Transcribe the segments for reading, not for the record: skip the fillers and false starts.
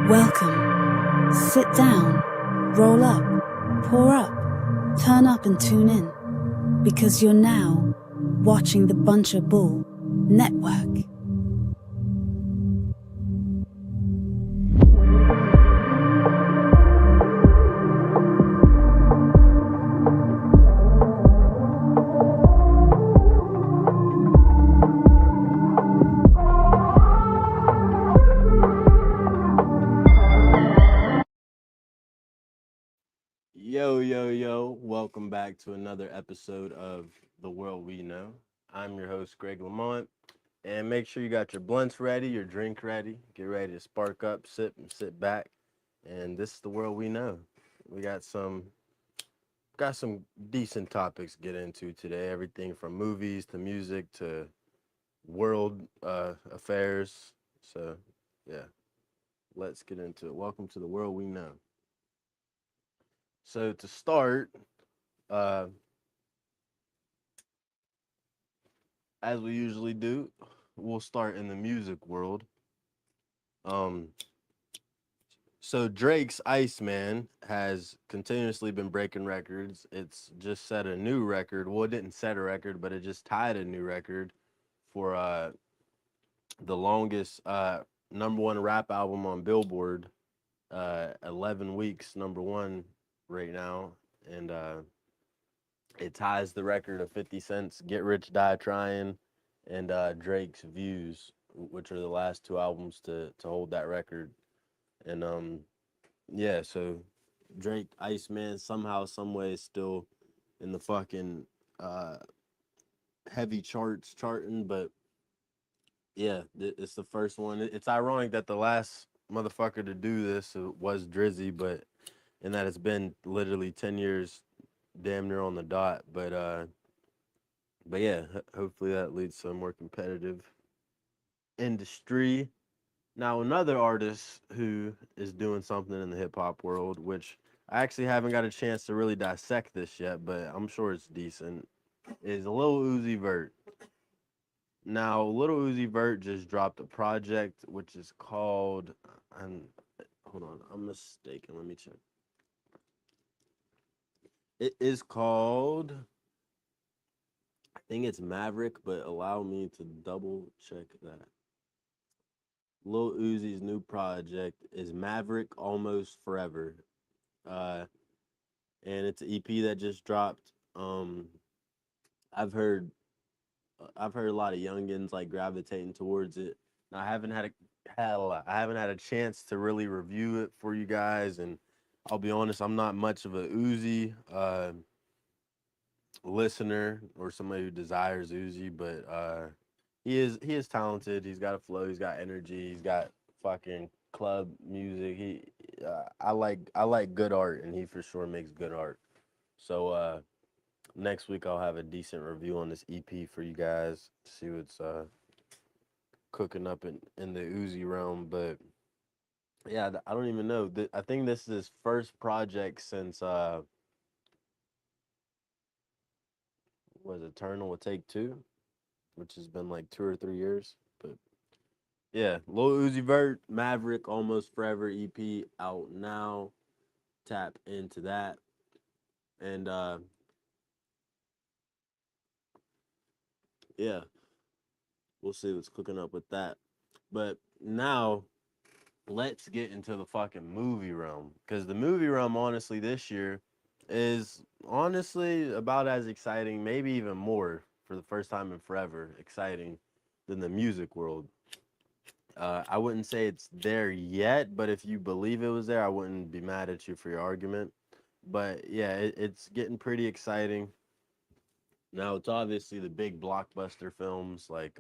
Welcome. Sit down, roll up, pour up, turn up and tune in. Because you're now watching the Buncher Bull Network. Yo, welcome back to another episode of The World We Know. I'm your host, Greg Lamont, and make sure you got your blunts ready, your drink ready, get ready to spark up, sip, and sit back. And this is The World We Know. We got some decent topics to get into today, everything from movies to music to world affairs. So, yeah, let's get into it. Welcome to The World We Know. So to start, uh, as we usually do, we'll start in the music world. Um, so Drake's Iceman has continuously been breaking records. It's just set a new record. Well, it didn't set a record, but it just tied a new record for the longest number one rap album on Billboard. 11 weeks number one right now, and it ties the record of 50 Cent's Get Rich Die Trying and Drake's Views, which are the last two albums to hold that record. And yeah, so Drake Iceman somehow, some way is still in the fucking uh heavy charts charting, but yeah, it's the first one. It's ironic that the last motherfucker to do this was Drizzy, and that it's been literally 10 years damn near on the dot, but yeah, hopefully that leads to a more competitive industry. Now, another artist who is doing something in the hip hop world, which I actually haven't got a chance to really dissect this yet, but I'm sure it's decent, is Lil Uzi Vert. Now, Lil Uzi Vert just dropped a project which is called, and hold on, I'm mistaken. Let me check. It is called, I think it's Maverick, but allow me to double check that. Lil Uzi's new project is Maverick Almost Forever. Uh, and it's an EP that just dropped. I've heard I've heard a lot of youngins like gravitating towards it. Now, I haven't had a chance to really review it for you guys, and I'll be honest, I'm not much of a Uzi listener or somebody who desires Uzi, but he is talented. He's got a flow. He's got energy. He's got fucking club music. I like good art, and he for sure makes good art. So next week I'll have a decent review on this EP for you guys. See what's cooking up in the Uzi realm, but yeah, I don't even know. I think this is his first project since was Eternal will Take Two, which has been like 2 or 3 years. But yeah, Lil Uzi Vert, Maverick, Almost Forever EP out now. Tap into that. And yeah, we'll see what's cooking up with that. But now let's get into the fucking movie realm. Because the movie realm, honestly, this year is honestly about as exciting, maybe even more for the first time in forever, exciting than the music world. I wouldn't say it's there yet, but if you believe it was there, I wouldn't be mad at you for your argument. But yeah, it's getting pretty exciting. Now it's obviously the big blockbuster films like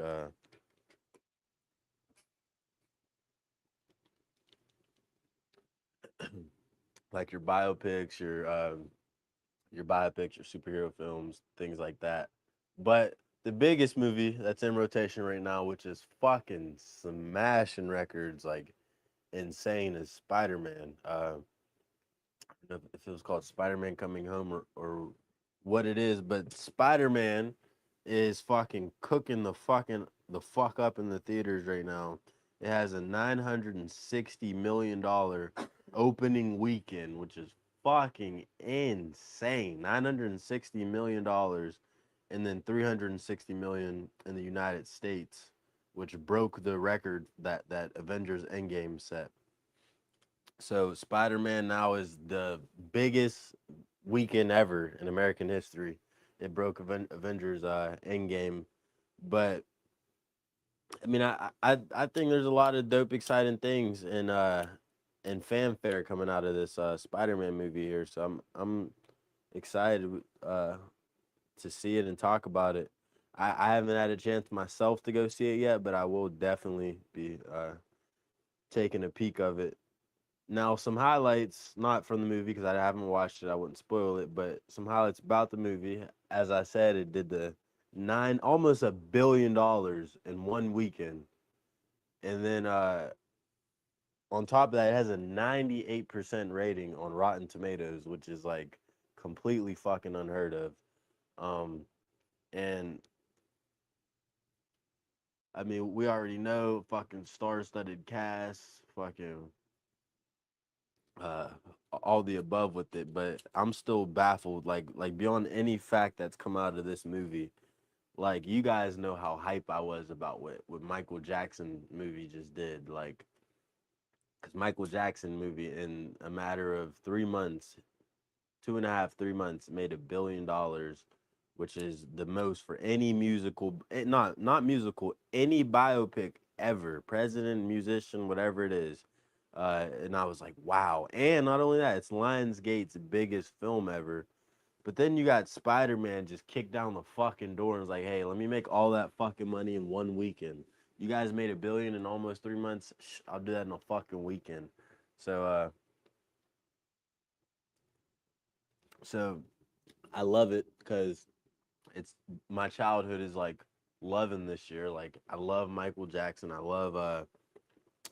your biopics, your superhero films, things like that. But the biggest movie that's in rotation right now, which is fucking smashing records like insane, is Spider Man. I don't know if it was called Spider Man Coming Home or what it is, but Spider Man is fucking cooking the fuck up in the theaters right now. It has a $960 million opening weekend, which is fucking insane. $960 million, and then 360 million in the United States, which broke the record that Avengers Endgame set. So Spider-Man now is the biggest weekend ever in American history. It broke Avengers Endgame, but I mean, I think there's a lot of dope, exciting things and fanfare coming out of this Spider-Man movie here. So I'm excited to see it and talk about it. I haven't had a chance myself to go see it yet, but I will definitely be taking a peek of it. Now, some highlights, not from the movie because I haven't watched it, I wouldn't spoil it, but some highlights about the movie. As I said, it did the almost $1 billion in one weekend. And then on top of that, it has a 98% rating on Rotten Tomatoes, which is like completely fucking unheard of. Um, and I mean, we already know fucking star-studded cast, fucking uh all the above with it, but I'm still baffled, like beyond any fact that's come out of this movie. Like, you guys know how hype I was about what Michael Jackson movie just did. Like, because Michael Jackson movie in a matter of 3 months, 2.5, 3 months, made $1 billion, which is the most for any musical, not musical, any biopic ever, president, musician, whatever it is. And I was like, wow. And not only that, it's Lionsgate's biggest film ever. But then you got Spider Man just kicked down the fucking door and was like, hey, let me make all that fucking money in one weekend. You guys made $1 billion in almost 3 months. I'll do that in a fucking weekend. So, so I love it because it's my childhood is like loving this year. Like, I love Michael Jackson. I love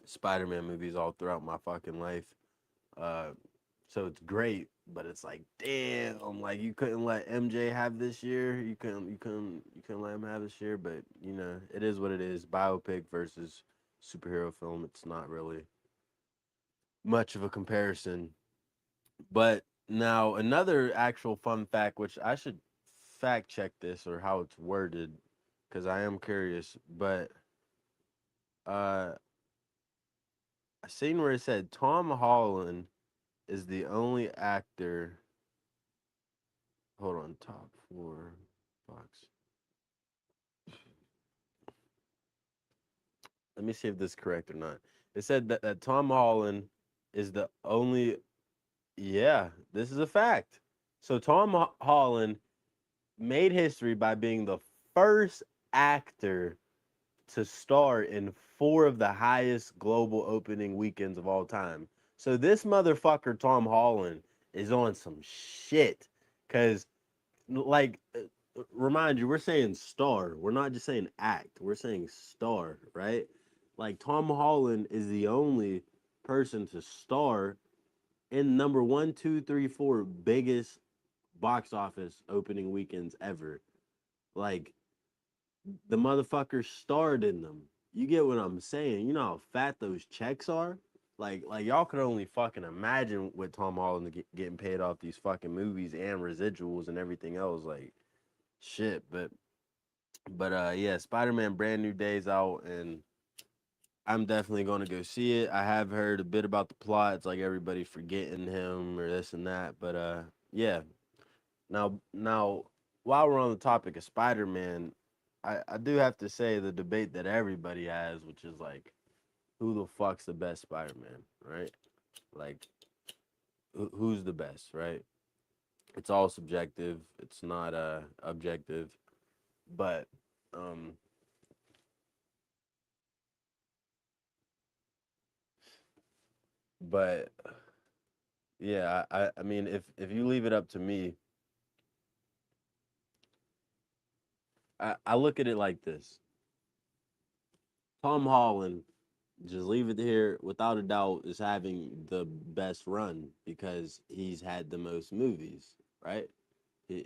Spider Man movies all throughout my fucking life. Uh, so it's great, but it's like, damn, like you couldn't let MJ have this year. You couldn't let him have this year. But it is what it is. Biopic versus superhero film. It's not really much of a comparison. But now another actual fun fact, which I should fact check this or how it's worded, because I am curious. But uh, I seen where it said Tom Holland is the only actor. Hold on, top four box. Let me see if this is correct or not. It said that Tom Holland is the only. Yeah, this is a fact. So Tom Holland made history by being the first actor to star in four of the highest global opening weekends of all time. So this motherfucker Tom Holland is on some shit, cause like remind you, we're saying star. We're not just saying act. We're saying star, right? Like, Tom Holland is the only person to star in number one, two, three, four biggest box office opening weekends ever. Like, the motherfucker starred in them. You get what I'm saying? You know how fat those checks are? Like y'all could only fucking imagine what Tom Holland getting paid off these fucking movies and residuals and everything else. Like, shit. But yeah, Spider-Man Brand New Day's out, and I'm definitely going to go see it. I have heard a bit about the plot. It's like everybody forgetting him or this and that. But yeah. Now, while we're on the topic of Spider-Man, I do have to say the debate that everybody has, which is like, who the fuck's the best Spider-Man, right? Like, who's the best, right? It's all subjective. It's not objective. But um, but yeah, I mean, if you leave it up to me, I look at it like this. Tom Holland, just leave it here, without a doubt, is having the best run because he's had the most movies, right?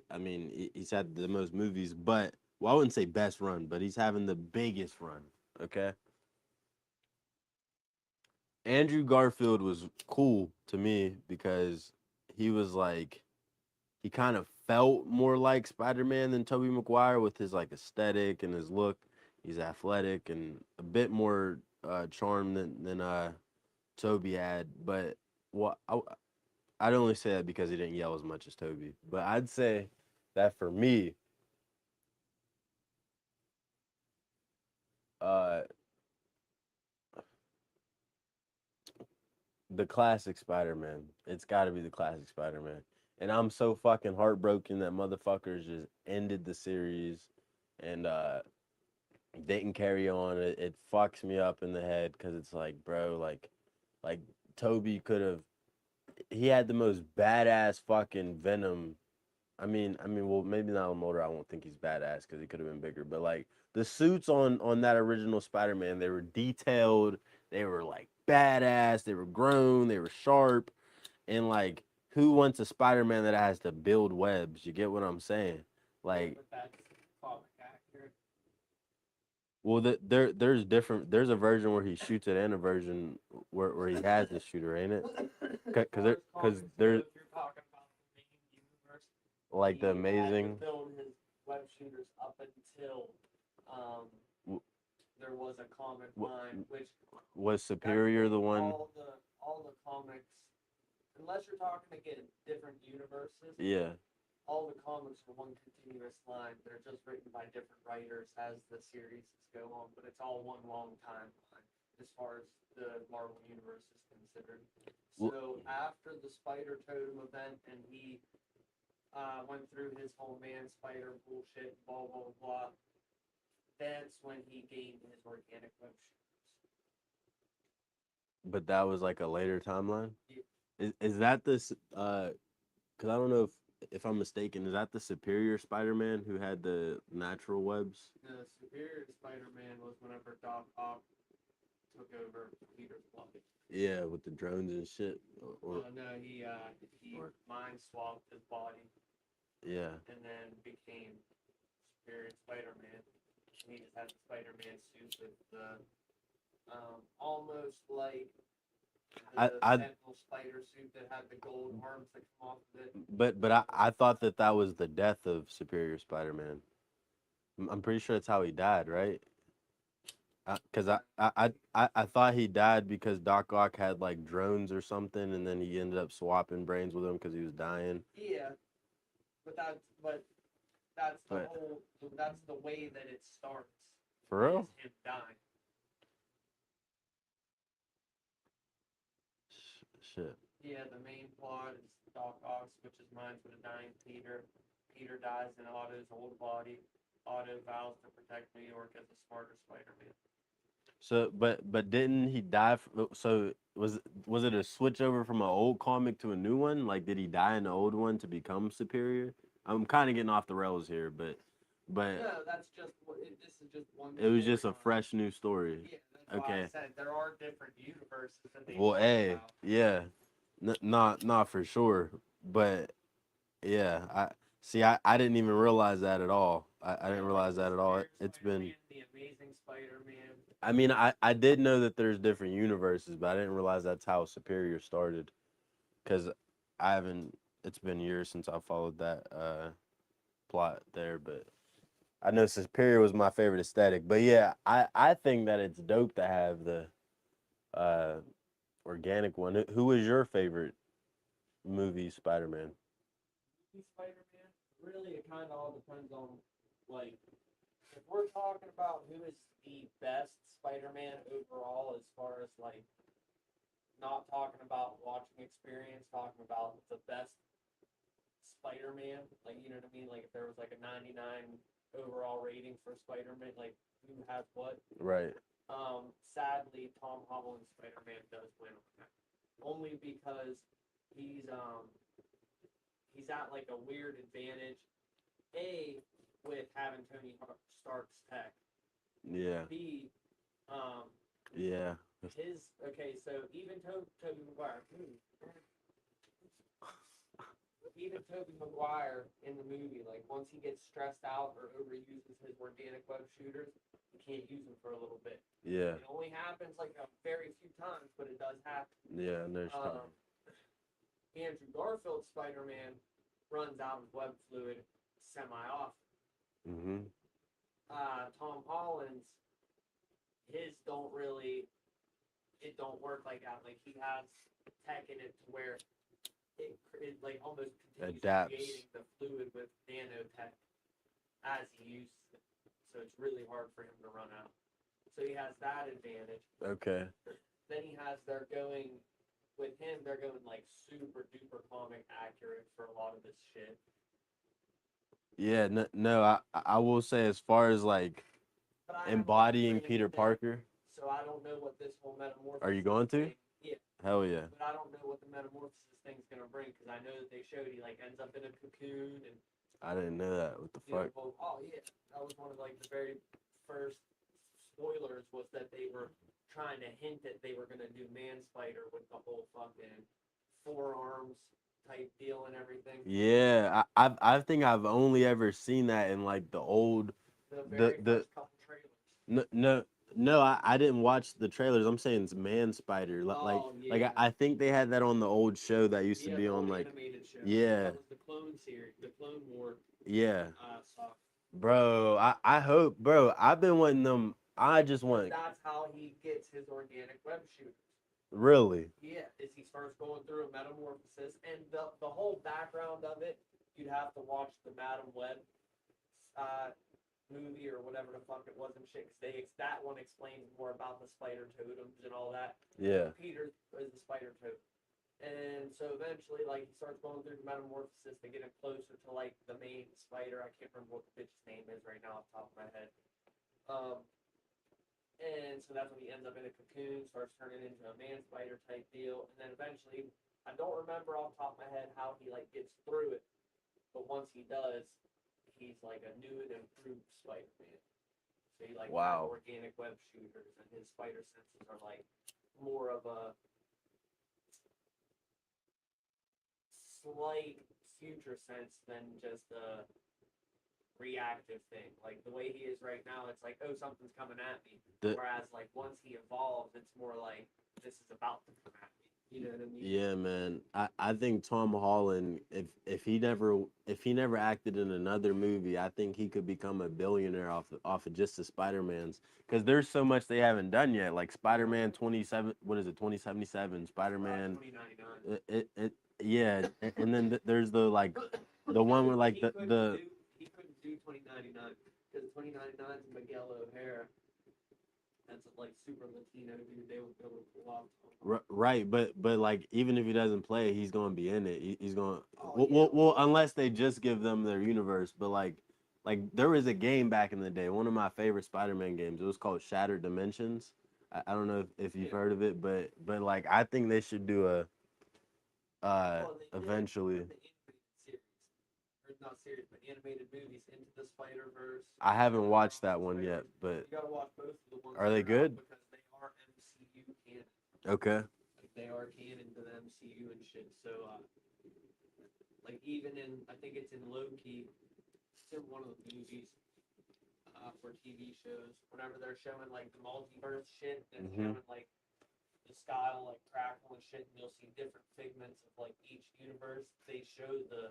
I mean, he's had the most movies, but, well, I wouldn't say best run, but he's having the biggest run, okay? Andrew Garfield was cool to me because he was like he kind of felt more like Spider-Man than Tobey Maguire with his like aesthetic and his look. He's athletic and a bit more charm than Tobey had. But what I'd only say that because he didn't yell as much as Tobey. But I'd say that for me, uh, the classic Spider-Man. It's got to be the classic Spider-Man. And I'm so fucking heartbroken that motherfuckers just ended the series and didn't carry on. It fucks me up in the head because it's like, bro, like Toby could have. He had the most badass fucking Venom. Well, maybe now I'm older. I won't think he's badass because he could have been bigger. But like the suits on that original Spider-Man, they were detailed. They were like badass. They were grown. They were sharp. And like, who wants a Spider-Man that has to build webs? You get what I'm saying? Like, well, there's different. There's a version where he shoots it and a version where he has the shooter, ain't it? Because there's like the amazing. Build his web shooters up until there was a comic line which was Superior the one. All the comics, unless you're talking to get different universes. Yeah. All the comics are one continuous line. They're just written by different writers as the series go on, but it's all one long timeline as far as the Marvel universe is considered. So after the Spider Totem event, and he went through his whole man spider bullshit, blah blah blah. That's when he gained his organic web shooters. But that was like a later timeline. Yeah. Is that this? Because I don't know if I'm mistaken. Is that the Superior Spider-Man who had the natural webs? The Superior Spider-Man was whenever Doc Ock took over Peter's body. Yeah, with the drones and shit. No, he mind swapped his body. Yeah. And then became Superior Spider-Man. And he just had the Spider-Man suit with the almost like the Sentinel spider suit that had the gold arms that come off of it. But I thought that was the death of Superior Spider-Man. I'm pretty sure that's how he died, right? Because I thought he died because Doc Ock had like drones or something, and then he ended up swapping brains with him because he was dying. Yeah, but that's the way that it starts. For real? Him dying. Shit. Yeah, the main plot is Doc Ock switches minds with a dying Peter. Peter dies in Otto's old body. Otto vows to protect New York as a smarter Spider-Man. So, but didn't he die? So was it a switch over from an old comic to a new one? Like, did he die in the old one to become Superior? I'm kind of getting off the rails here, but no, that's just this is just one. It was just a fresh new story. Yeah, that's okay. Why I said there are different universes that they. Well, hey, about. Yeah, not for sure, but yeah, I didn't even realize that at all. I didn't realize that at all. It's been the Amazing Spider-Man. I mean, I did know that there's different universes, but I didn't realize that's how Superior started. Because I haven't. It's been years since I followed that plot there, but I know Superior was my favorite aesthetic. But yeah, I think that it's dope to have the uh, organic one. Who was your favorite movie Spider-Man? Spider-Man. Really, it kind of all depends on like if we're talking about who is the best Spider-Man overall, as far as like not talking about watching experience, talking about the best Spider-Man, like you know what I mean? Like if there was like a 99 overall rating for Spider-Man, like who has what? Right. Sadly, Tom Holland's Spider-Man does win on that. Only because he's at like a weird advantage. A, with having Tony Stark's tech. Yeah. B, yeah. so even Tobey Maguire, even Tobey Maguire in the movie, like once he gets stressed out or overuses his organic web shooters, you can't use them for a little bit. Yeah. It only happens like a very few times, but it does happen. Yeah, and there's Andrew Garfield's Spider-Man runs out of web fluid semi-often. Mm-hmm. Tom Holland's, his don't really, it don't work like that. Like he has tech in it to where it like almost continues Adapts. creating the fluid with nanotech as he uses it. So it's really hard for him to run out. So he has that advantage. Okay. Then he has, they're going, with him, they're going like super duper comic accurate for a lot of this shit. Yeah, no, I will say as far as like But I embodying haven't Peter watched Parker, so I don't know what this whole metamorphosis. are you going to? thing- Yeah, Hell yeah. but I don't know what the metamorphosis thing's gonna bring because I know that they showed he like ends up in a cocoon and I didn't know that. What the you know, fuck? well, oh yeah, that was one of like the very first spoilers was that they were trying to hint that they were gonna do Man Spider with the whole fucking forearms type deal and everything. Yeah, I think I've only ever seen that in like the old The very first couple trailers. no, I didn't watch the trailers. I'm saying it's Man Spider. Oh, Like yeah. I think they had that on the old show that used to Yeah, be the on old like animated show. yeah. That was the Clone series, the Clone War Yeah. stuff. Bro, I hope, bro. I've been wanting them. I just But want that's how he gets his organic web shooters. really. Yeah, is he starts going through a metamorphosis, and the whole background of it, you'd have to watch the Madam Web movie or whatever the fuck it was and shit. 'Cause that one explains more about the spider totems and all that. Yeah. Peter is the spider totem, and so eventually, like he starts going through the metamorphosis to get him closer to like the main spider. I can't remember what the bitch's name is right now off the top of my head. And so that's when he ends up in a cocoon, starts turning into a man spider type deal, and then eventually, I don't remember off the top of my head how he like gets through it, but once he does, he's like a new and improved Spider-Man. So he like has Wow. organic web shooters, and his spider senses are like more of a slight future sense than just a reactive thing. Like the way he is right now, it's like, oh, something's coming at me. Whereas like once he evolves, it's more like this is about to come at me. You know what I mean? Yeah, man. I think Tom Holland, if he never acted in another movie, I think he could become a billionaire off of just the Spider-Mans. Because there's so much they haven't done yet. Like Spider-Man 27, what is it, 2077, Spider-Man 2099. Yeah, and then there's the like the one where like he couldn't do 2099 because 2099 is Miguel O'Hara. That's like super Latino dude. They would pull off. Right, but like even if he doesn't play, he's gonna be in it. He's gonna yeah. well unless they just give them their universe. But like there was a game back in the day, one of my favorite Spider-Man games. It was called Shattered Dimensions. I don't know if you've heard of it, but like I think they should do a eventually. Not series, but animated movies Into the Spider-Verse. I haven't watched that one yet, but you gotta watch both of the ones. Are they good? Because they are MCU canon. Okay. Like they are canon to the MCU and shit. So, like even in, I think it's in Loki, it's in one of the movies for TV shows. Whenever they're showing like the multiverse shit and showing like the sky will like crackle and shit, and you'll see different figments of like each universe. They show the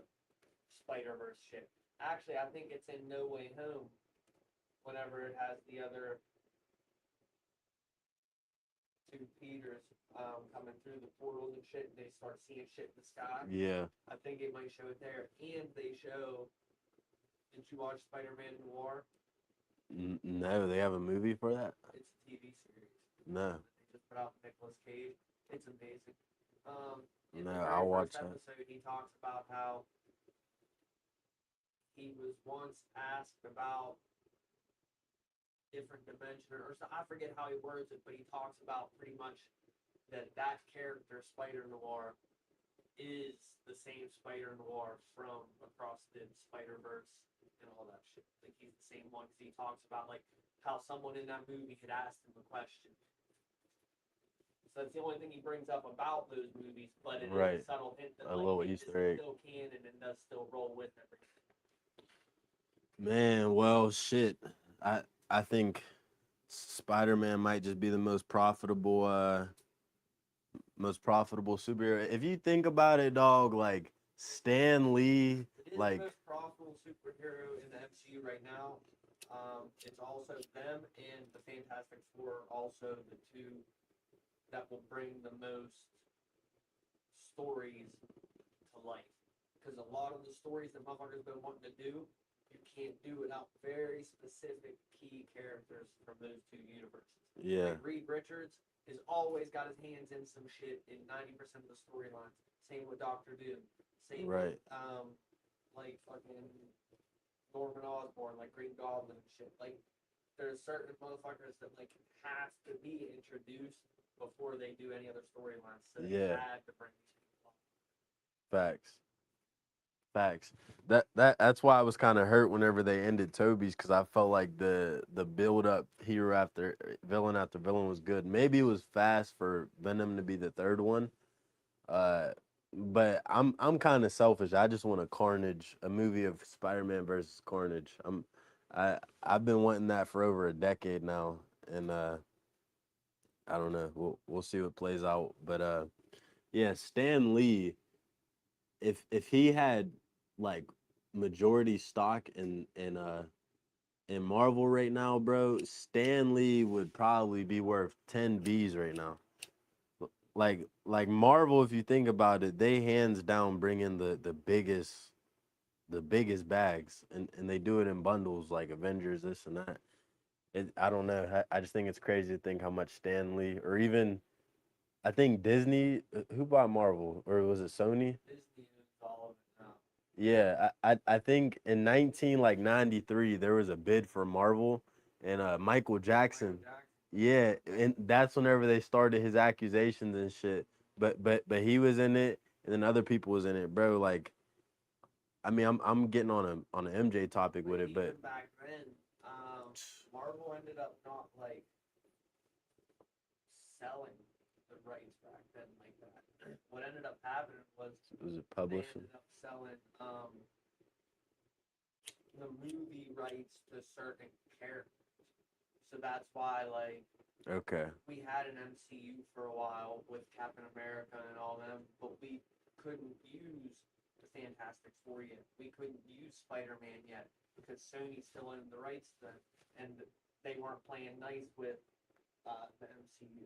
Spider-Verse shit. Actually, I think it's in No Way Home. Whenever it has the other two Peters coming through the portals and shit, and they start seeing shit in the sky. Yeah. I think it might show it there, and they show. Didn't you watch Spider-Man Noir? No, they have a movie for that. It's a TV series. No. They just put out Nicolas Cage. It's amazing. In No, the very I'll watch first that. episode, he talks about how he was once asked about different dimension or so, I forget how he words it, but he talks about pretty much that character Spider Noir is the same Spider Noir from across the Spider-Verse and all that shit. Like he's the same one because he talks about like how someone in that movie had asked him a question. So that's the only thing he brings up about those movies, but it is Right. a subtle hint that A like, little hey, Easter this is egg. still canon and does still roll with everything. Man, well, shit. I think Spider-Man might just be the most profitable superhero. If you think about it, dog, like Stan Lee, It is like the most profitable superhero in the MCU right now. It's also them and the Fantastic Four, are also the two that will bring the most stories to life. Because a lot of the stories that motherfuckers been wanting to do, you can't do without very specific key characters from those two universes. yeah, Like Reed Richards has always got his hands in some shit in 90% of the storylines. Same with Doctor Doom. Same right. with like fucking Norman Osborn, like Green Goblin and shit. Like there's certain motherfuckers that like have to be introduced before they do any other storylines. So they Yeah. had to bring these people up. Facts. Facts. That's why I was kind of hurt whenever they ended Toby's, because I felt like the build up hero after villain was good. Maybe it was fast for Venom to be the third one. Uh, but I'm kind of selfish. I just want a movie of Spider-Man versus Carnage. I've been wanting that for over a decade now, and I don't know. We'll see what plays out. But yeah, Stan Lee, if he had like majority stock in Marvel right now, bro, Stan Lee would probably be worth 10 B's right now. Like Marvel, if you think about it, they hands down bring in the biggest bags, and they do it in bundles like Avengers, this and that. I don't know. I just think it's crazy to think how much Stan Lee, or even I think Disney, who bought Marvel, or was it Sony? Disney is all of it now. Yeah, I think in 1993 there was a bid for Marvel, and Michael Jackson. Yeah, and that's whenever they started his accusations and shit. But he was in it, and then other people was in it, bro. Like, I mean, I'm getting on an MJ topic with it, Even but back then, Marvel ended up not like selling the rights back then like that. What ended up happening was was it they publishing? ended up selling the movie rights to certain characters. So that's why like Okay, we had an MCU for a while with Captain America and all them, but we couldn't use the Fantastic Four yet. We couldn't use Spider-Man yet because Sony still owned the rights to them, and they weren't playing nice with the MCU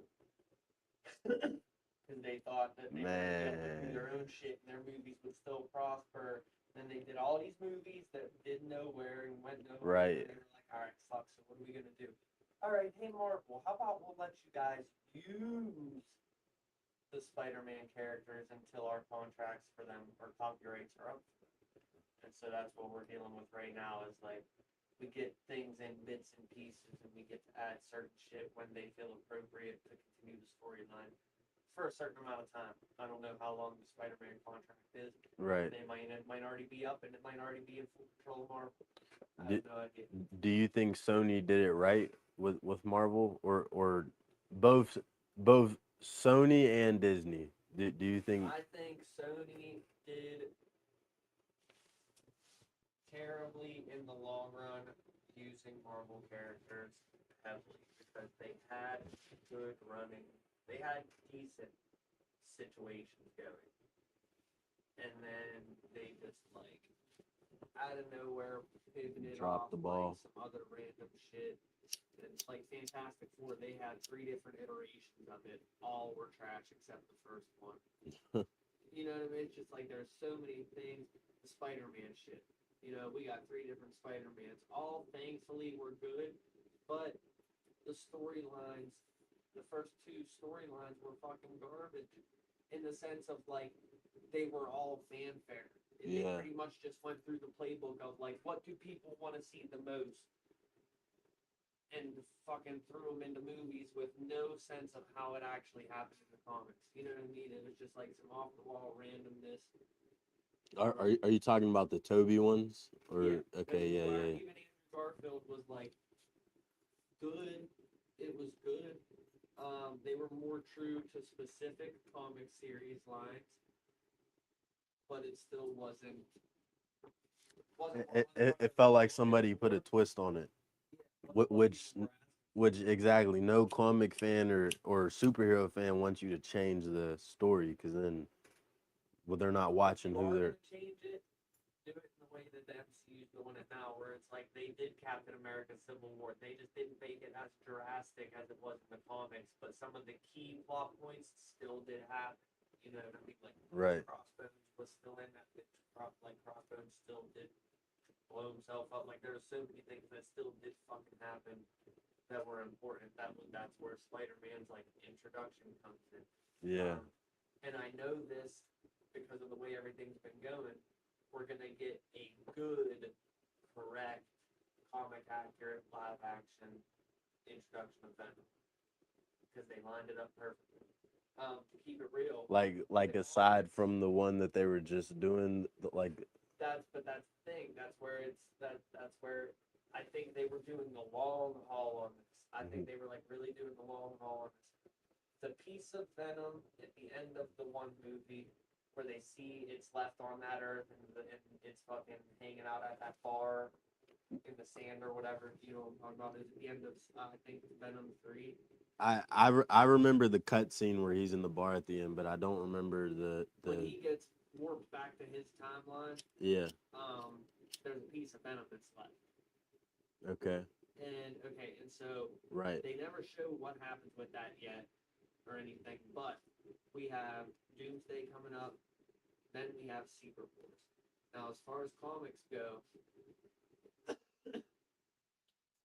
because they thought that they were going to be able to do their own shit and their movies would still prosper. Then they did all these movies that did nowhere and went nowhere. Right. And they were like, all right, fuck, so what are we going to do? All right, hey, Marvel, how about we'll let you guys use the Spider-Man characters until our contracts for them or copyrights are up. And so that's what we're dealing with right now is like we get things in bits and pieces and we get to add certain shit when they feel appropriate to continue the storyline for a certain amount of time. I don't know how long the Spider-Man contract is. right. It might already be up and it might already be in full control of Marvel. I Did, have no idea. do you think Sony did it right with Marvel, or both Sony and Disney? Do you think? I think Sony did terribly in the long run using Marvel characters heavily because they had good running, they had decent situations going, and then they just like out of nowhere pivoted Dropped off the ball. like some other random shit. And like Fantastic Four, they had 3 different iterations of it. All were trash except the first one. You know what I mean? It's just like there's so many things. The Spider-Man shit. You know, we got 3 different Spider-Mans. All thankfully were good, but the storylines, the first 2 storylines were fucking garbage. In the sense of like they were all fanfare. They Yeah. pretty much just went through the playbook of like what do people want to see the most, and fucking threw them into movies with no sense of how it actually happened in the comics. You know what I mean? It was just like some off the wall randomness. Are you talking about the Toby ones? Or Yeah, okay, yeah. Even Andrew Garfield was like good. It was good, They were more true to specific comic series lines, but it still wasn't. It felt like somebody put a twist on it, which exactly no comic fan or superhero fan wants you to change the story, because then, well, they're not watching who they're. Change it, do it in the way that the MCU's doing it now, where it's like they did Captain America Civil War. They just didn't make it as drastic as it was in the comics, but some of the key plot points still did happen. You know what I mean? Like Right. Crossbones was still in that bitch. Like Crossbones still did blow himself up. Like there were so many things that still did fucking happen that were important. That's where Spider-Man's like introduction comes in. Yeah. And I know this because of the way everything's been going. We're gonna get a good, correct, comic accurate live action introduction of Venom because they lined it up perfectly. To keep it real, Like aside from the one that they were just doing, like. that's the thing. That's where that's where I think they were doing the long haul on this. I think they were like really doing the long haul on this. The piece of Venom at the end of the one movie where they see it's left on that earth and it's fucking hanging out at that bar in the sand or whatever, you know, I'm talking about is at the end of I think Venom 3. I remember the cut scene where he's in the bar at the end, but I don't remember When he gets warped back to his timeline. Yeah. There's a piece of Venom that's left. Okay. And so Right. they never show what happens with that yet or anything, but we have Doomsday coming up, then we have Secret Wars. Now, as far as comics go,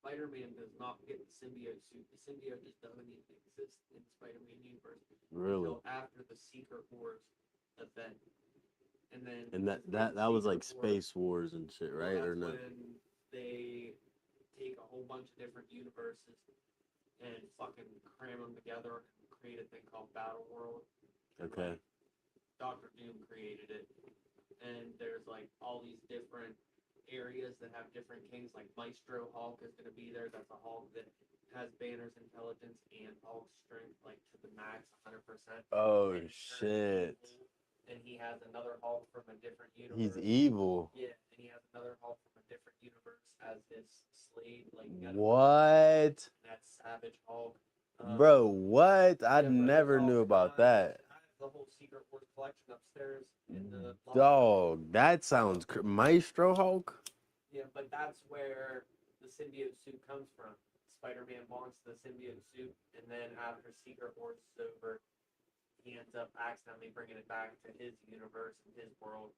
Spider-Man does not get the symbiote suit. The symbiote just doesn't even exist in the Spider-Man universe Really? until after the Secret Wars event. And then that was like Space Wars and shit, right? Well, or no? When they take a whole bunch of different universes and fucking cram them together and create a thing called Battle World. Okay. Doctor Doom created it, and there's like all these different areas that have different kings. Like Maestro Hulk is going to be there. That's a Hulk that has Banner's intelligence and Hulk's strength like to the max, 100%. Oh shit! And he has another Hulk from a different universe. He's evil. Yeah, and he has another Hulk from a different universe as his slave. Like what? That's Savage Hulk. Bro, what? I never knew about that. I have the whole Secret Wars collection upstairs in the dog. That sounds Maestro Hulk. Yeah, but that's where the symbiote suit comes from. Spider-Man wants the symbiote suit, and then after Secret Wars is over, he ends up accidentally bringing it back to his universe and his world,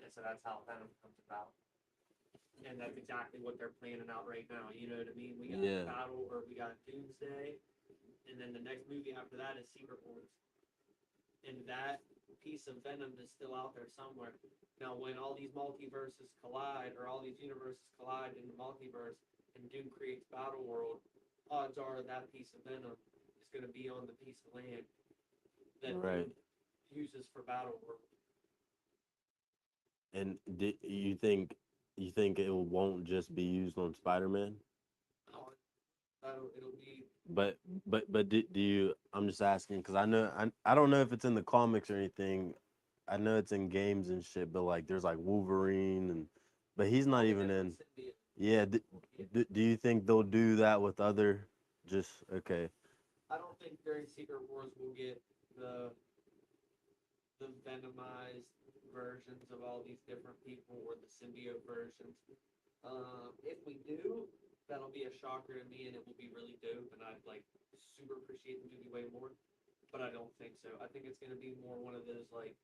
and so that's how Venom comes about. And that's exactly what they're planning out right now. You know what I mean? We got we got Doomsday, and then the next movie after that is Secret Wars. And that piece of Venom is still out there somewhere. Now, when all these multiverses collide, or all these universes collide in the multiverse, and Doom creates Battle World, odds are that piece of Venom is going to be on the piece of land that Doom uses for Battle World. And you think it won't just be used on Spider-Man? It'll be. But do you? I'm just asking because I don't know if it's in the comics or anything. I know it's in games and shit, but like there's like Wolverine but he's not even in. Yeah. Do you think they'll do that with other? Just okay. I don't think during Secret Wars we'll get the Venomized versions of all these different people or the symbiote versions. If we do, that'll be a shocker to me, and it will be really dope, and I'd like super appreciate the movie way more. But I don't think so. I think it's gonna be more one of those like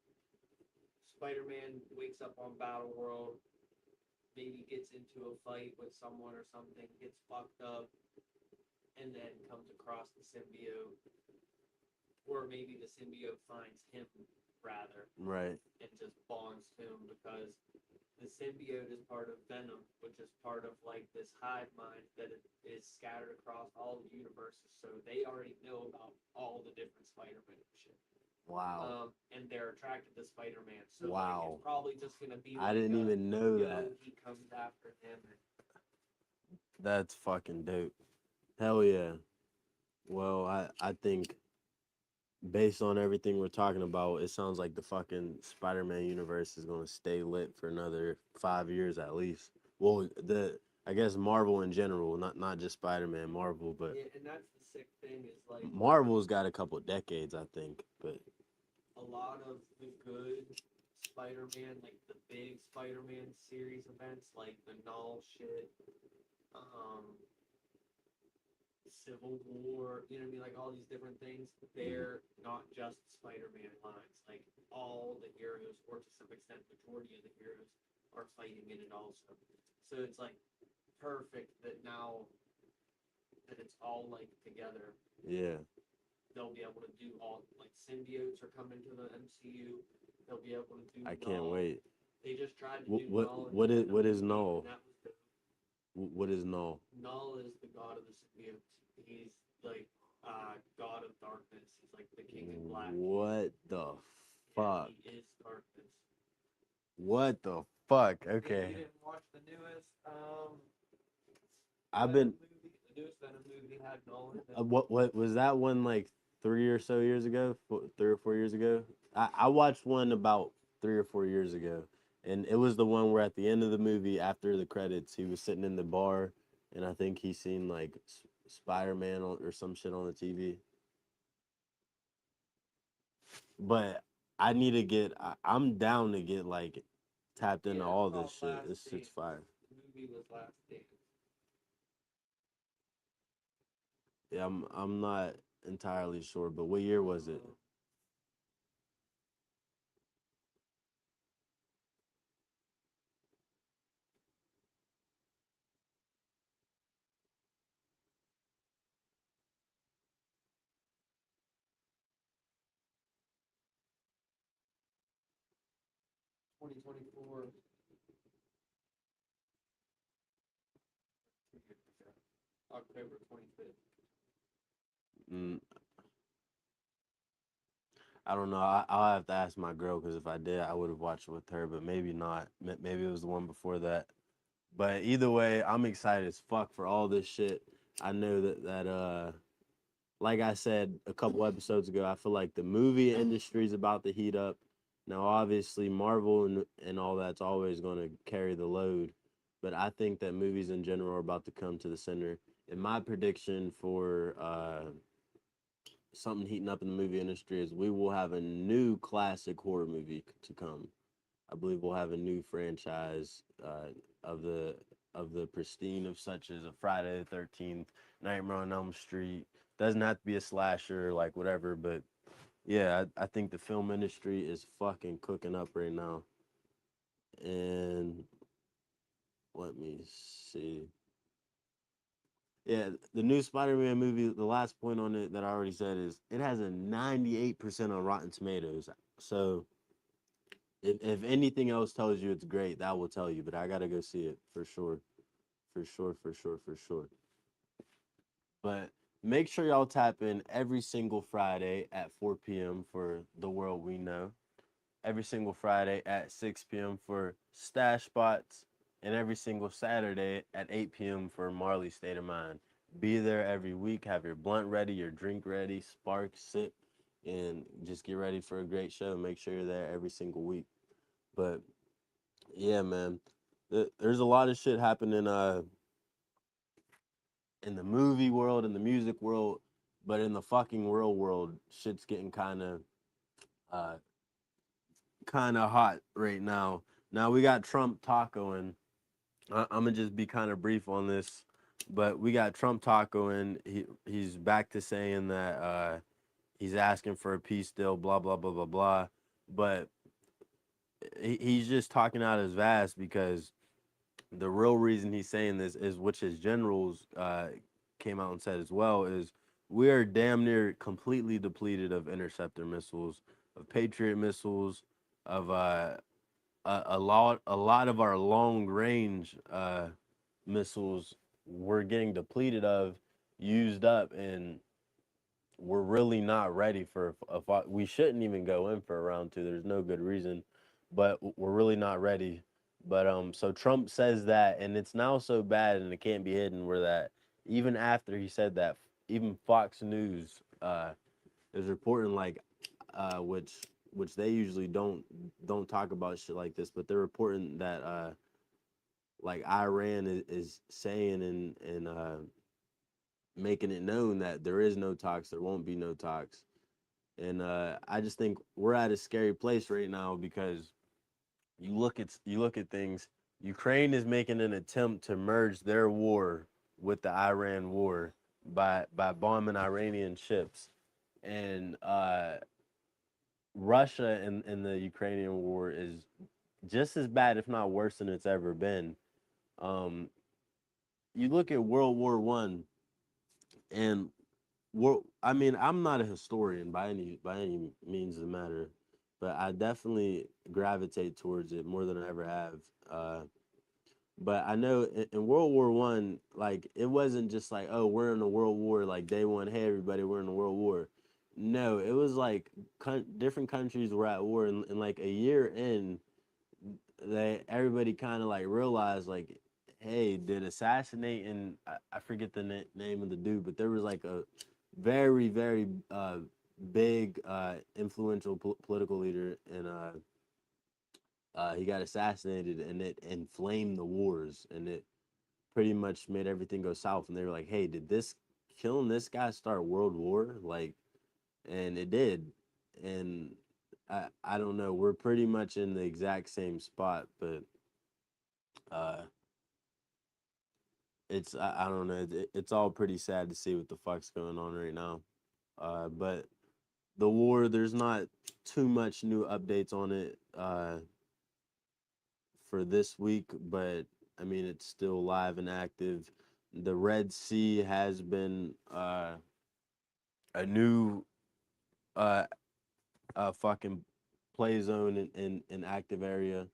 Spider-Man wakes up on Battle World, maybe gets into a fight with someone or something, gets fucked up, and then comes across the symbiote, or maybe the symbiote finds him rather, right, and just bonds to him because the symbiote is part of Venom, which is part of like this hive mind that is scattered across all the universes. So they already know about all the different Spider-Man shit. Wow. And they're attracted to Spider-Man. So wow. Like, it's probably just gonna be. I didn't even know that. He comes after him. That's fucking dope. Hell yeah. Well, I think based on everything we're talking about, it sounds like the fucking Spider-Man universe is gonna stay lit for another 5 years at least. Well, the I guess Marvel in general, not just Spider-Man, Marvel, but Yeah, and that's the sick thing is like Marvel's got a couple decades, I think. But a lot of the good Spider-Man, like the big Spider-Man series events, like the Null shit, um, Civil War, you know what I mean? Like all these different things, they're not just Spider-Man lines. Like all the heroes, or to some extent, majority of the heroes are fighting in it also. So it's like perfect that now that it's all like together, yeah, they'll be able to do all like symbiotes are coming to the MCU. They'll be able to do I can't Null. wait. They just tried to What do what Null in what the is end of what the is movie, Null? and that was the What is Null? Null is the god of the symbiotes. He's like god of darkness. He's like the king in black. What the Yeah, fuck? he is darkness. What the fuck? You Okay, didn't watch the newest I've Venom been. movie? The newest Venom movie had Null in it. What was that one like 3 or so years ago? 3 or 4 years ago? I watched one about 3 or 4 years ago, and it was the one where at the end of the movie, after the credits, he was sitting in the bar, and I think he seen like Spider Man or some shit on the TV. But I need to get. I'm down to get like tapped into Yeah, it's all this called shit. Last This shit's Dance. fire. The movie was Last Dance. Yeah, I'm not entirely sure, but what year was it? 2024. October 25th. Mm, I don't know. I'll have to ask my girl because if I did, I would have watched it with her, but maybe not. Maybe it was the one before that. But either way, I'm excited as fuck for all this shit. I know that like I said a couple episodes ago, I feel like the movie industry is about to heat up. Now, obviously, Marvel and all that's always going to carry the load, but I think that movies in general are about to come to the center. And my prediction for something heating up in the movie industry is we will have a new classic horror movie to come. I believe we'll have a new franchise of the of the pristine of such as a Friday the 13th, Nightmare on Elm Street. Doesn't have to be a slasher, like whatever, but yeah, I think the film industry is fucking cooking up right now. And let me see. Yeah, the new Spider-Man movie, the last point on it that I already said is it has a 98% on Rotten Tomatoes. So if anything else tells you it's great, that will tell you. But I gotta go see it for sure, for sure, for sure, for sure. But make sure y'all tap in every single Friday at 4 p.m. for The World We Know. Every single Friday at 6 p.m. for Stash Spots, and every single Saturday at 8 p.m. for Marley's State of Mind. Be there every week. Have your blunt ready, your drink ready, spark, sip, and just get ready for a great show. Make sure you're there every single week. But yeah, man, there's a lot of shit happening in the movie world, in the music world, but in the fucking real world, shit's getting uh kind of hot right now. Now we got Trump tacoing. I'm gonna just be kind of brief on this, but we got Trump tacoing. He's back to saying that he's asking for a peace deal, blah blah blah blah blah. But he's just talking out his ass because the real reason he's saying this is, which his generals came out and said as well, is we are damn near completely depleted of interceptor missiles, of Patriot missiles, of a lot of our long range missiles we're getting depleted of, used up, and we're really not ready for a fight. We shouldn't even go in for a round two. There's no good reason, but we're really not ready. But so Trump says that, and it's now so bad, and it can't be hidden. Where that even after he said that, even Fox News is reporting like which they usually don't talk about shit like this, but they're reporting that like Iran is saying and making it known that there is no talks, there won't be no talks. And I just think we're at a scary place right now because you look at things. Ukraine is making an attempt to merge their war with the Iran war by bombing Iranian ships, and Russia in the Ukrainian war is just as bad, if not worse, than it's ever been. Um, you look at World War I, and I mean, I'm not a historian by any means of the matter, but I definitely gravitate towards it more than I ever have. But I know in World War I, like it wasn't just like, oh, we're in a world war, like day one, hey everybody, we're in a world war. No, it was like different countries were at war, and like a year in, everybody kind of like realized like, hey, did assassinating, I forget the name of the dude, but there was like a very big influential political leader, and he got assassinated, and it inflamed the wars, and it pretty much made everything go south. And they were like, hey, did this killing this guy start world war? Like, and it did. And I don't know, we're pretty much in the exact same spot, but uh it's I don't know, it's all pretty sad to see what the fuck's going on right now. But the war, there's not too much new updates on it for this week, but I mean, it's still live and active. The Red Sea has been a new fucking play zone in active area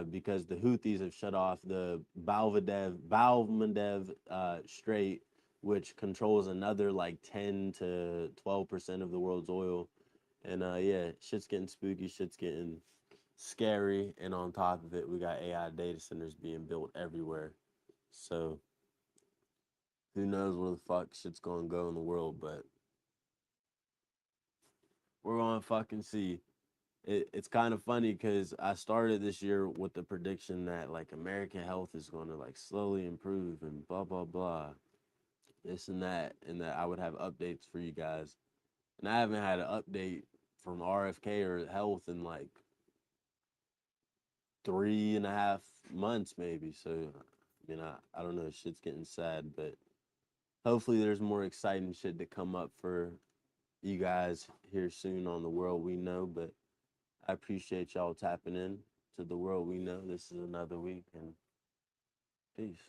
because the Houthis have shut off the Bab Strait, which controls another like 10 to 12% of the world's oil. And yeah, shit's getting spooky, shit's getting scary, and on top of it, we got AI data centers being built everywhere. So who knows where the fuck shit's gonna go in the world, but we're gonna fucking see. It's kind of funny because I started this year with the prediction that like American health is gonna like slowly improve and blah blah blah, this and that I would have updates for you guys. And I haven't had an update from RFK or health in like 3.5 months maybe. So I mean, I don't know, shit's getting sad, but hopefully there's more exciting shit to come up for you guys here soon on the world we know. But I appreciate y'all tapping in to the world we know. This is another week, and peace.